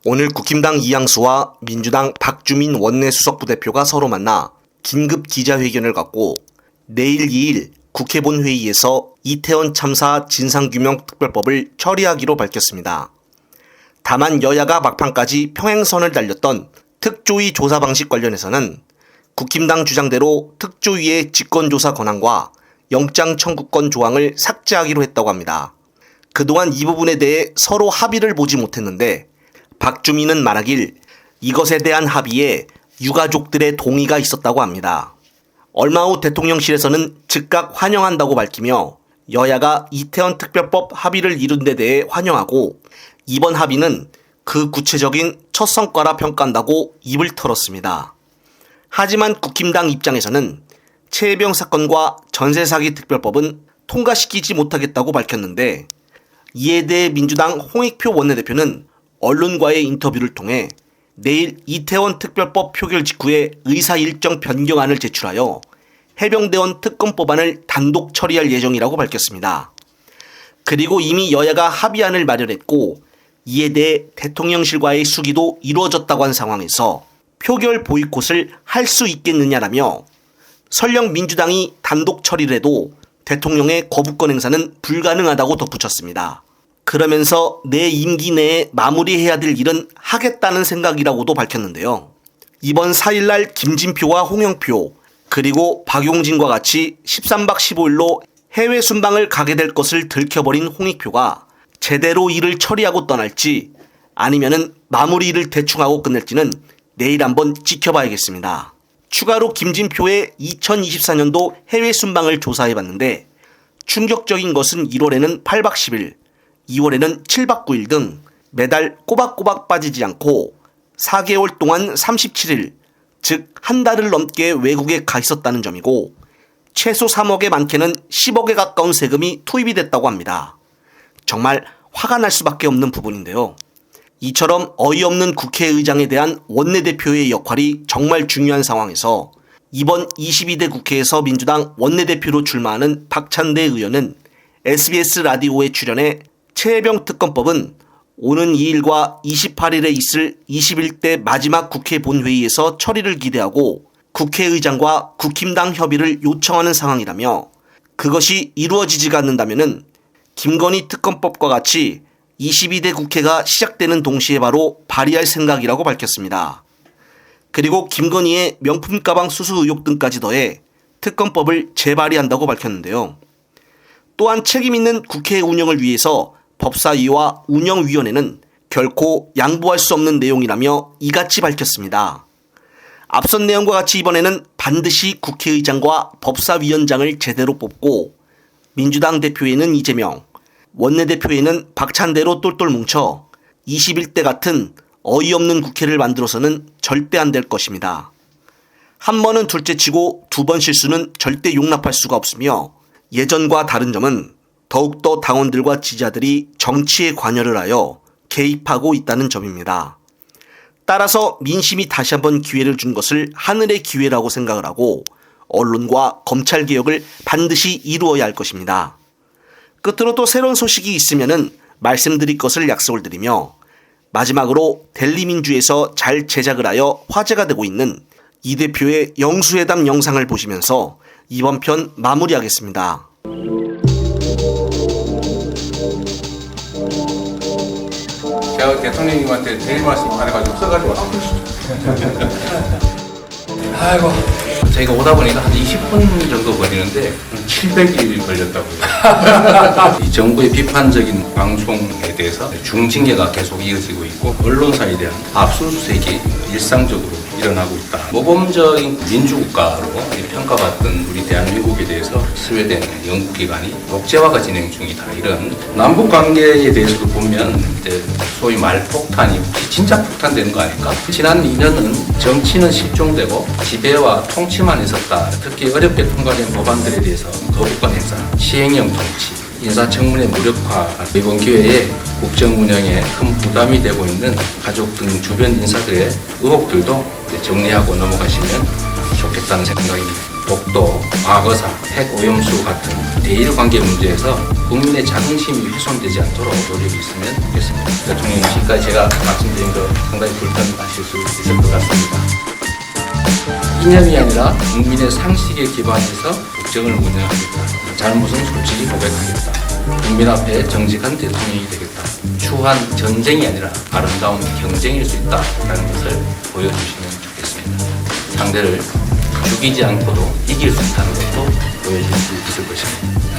오늘 국힘당 이양수와 민주당 박주민 원내수석부대표가 서로 만나 긴급 기자회견을 갖고 내일 2일 국회 본회의에서 이태원 참사 진상규명특별법을 처리하기로 밝혔습니다. 다만 여야가 막판까지 평행선을 달렸던 특조위 조사 방식 관련해서는 국힘당 주장대로 특조위의 직권조사 권한과 영장 청구권 조항을 삭제하기로 했다고 합니다. 그동안 이 부분에 대해 서로 합의를 보지 못했는데 박주민은 말하길 이것에 대한 합의에 유가족들의 동의가 있었다고 합니다. 얼마 후 대통령실에서는 즉각 환영한다고 밝히며 여야가 이태원 특별법 합의를 이룬 데 대해 환영하고 이번 합의는 그 구체적인 첫 성과라 평가한다고 입을 털었습니다. 하지만 국힘당 입장에서는 최혜병 사건과 전세사기 특별법은 통과시키지 못하겠다고 밝혔는데 이에 대해 민주당 홍익표 원내대표는 언론과의 인터뷰를 통해 내일 이태원 특별법 표결 직후에 의사 일정 변경안을 제출하여 해병대원 특검법안을 단독 처리할 예정이라고 밝혔습니다. 그리고 이미 여야가 합의안을 마련했고 이에 대해 대통령실과의 수기도 이루어졌다고 한 상황에서 표결 보이콧을 할 수 있겠느냐라며 설령 민주당이 단독 처리를 해도 대통령의 거부권 행사는 불가능하다고 덧붙였습니다. 그러면서 내 임기 내에 마무리해야 될 일은 하겠다는 생각이라고도 밝혔는데요. 이번 4일날 김진표와 홍영표 그리고 박용진과 같이 13박 15일로 해외 순방을 가게 될 것을 들켜버린 홍익표가 제대로 일을 처리하고 떠날지 아니면은 마무리 일을 대충하고 끝낼지는 내일 한번 지켜봐야겠습니다. 추가로 김진표의 2024년도 해외 순방을 조사해봤는데 충격적인 것은 1월에는 8박 10일, 2월에는 7박 9일 등 매달 꼬박꼬박 빠지지 않고 4개월 동안 37일, 즉 한 달을 넘게 외국에 가 있었다는 점이고 최소 3억에 많게는 10억에 가까운 세금이 투입이 됐다고 합니다. 정말 화가 날 수밖에 없는 부분인데요. 이처럼 어이없는 국회의장에 대한 원내대표의 역할이 정말 중요한 상황에서 이번 22대 국회에서 민주당 원내대표로 출마하는 박찬대 의원은 SBS 라디오에 출연해 최혜병 특검법은 오는 2일과 28일에 있을 21대 마지막 국회 본회의에서 처리를 기대하고 국회의장과 국힘당 협의를 요청하는 상황이라며 그것이 이루어지지가 않는다면 김건희 특검법과 같이 22대 국회가 시작되는 동시에 바로 발의할 생각이라고 밝혔습니다. 그리고 김건희의 명품 가방 수수 의혹 등까지 더해 특검법을 재발의한다고 밝혔는데요. 또한 책임있는 국회 운영을 위해서 법사위와 운영위원회는 결코 양보할 수 없는 내용이라며 이같이 밝혔습니다. 앞선 내용과 같이 이번에는 반드시 국회의장과 법사위원장을 제대로 뽑고 민주당 대표에는 이재명, 원내대표에는 박찬대로 똘똘 뭉쳐 21대 같은 어이없는 국회를 만들어서는 절대 안 될 것입니다. 한 번은 둘째치고 두 번 실수는 절대 용납할 수가 없으며 예전과 다른 점은 더욱더 당원들과 지지자들이 정치에 관여를 하여 개입하고 있다는 점입니다. 따라서 민심이 다시 한번 기회를 준 것을 하늘의 기회라고 생각을 하고 언론과 검찰개혁을 반드시 이루어야 할 것입니다. 끝으로 또 새로운 소식이 있으면은 말씀드릴 것을 약속을 드리며 마지막으로 델리민주에서 잘 제작을 하여 화제가 되고 있는 이 대표의 영수회담 영상을 보시면서 이번 편 마무리하겠습니다. 제가 대통령님한테 제일 말씀 안 해가지고 써가지고 왔습니다. 아이고. 저희가 오다 보니까 한 20분 정도 걸리는데 700일 걸렸다고요. 이 정부의 비판적인 방송에 대해서 중징계가 계속 이어지고 있고 언론사에 대한 압수수색이 일상적으로 일어나고 있다. 모범적인 민주국가로 평가받던 우리 대한민국에 대해서 스웨덴 연구기관이 독재화가 진행 중이다. 이런 남북 관계에 대해서도 보면 이제 소위 말폭탄이 진짜 폭탄되는 거 아닐까? 지난 2년은 정치는 실종되고 지배와 통치만 했었다. 특히 어렵게 통과된 법안들에 대해서 거부권 행사, 시행령 통치, 인사청문회 무력화, 이번 기회에 국정 운영에 큰 부담이 되고 있는 가족 등 주변 인사들의 의혹들도 정리하고 넘어가시면 좋겠다는 생각입니다. 독도, 과거사, 핵 오염수 같은 대일 관계 문제에서 국민의 자긍심이 훼손되지 않도록 노력이 있으면 좋겠습니다. 대통령님께까지 제가 말씀드린 거 상당히 불편하실 수 있을 것 같습니다. 이념이 아니라 국민의 상식에 기반해서 국정을 운영하겠다. 잘못은 솔직히 고백하겠다. 국민 앞에 정직한 대통령이 되겠다. 추한 전쟁이 아니라 아름다운 경쟁일 수 있다라는 것을 보여주시면 좋겠습니다. 상대를 죽이지 않고도 이길 수 있다는 것도 보여줄 수 있을 것입니다.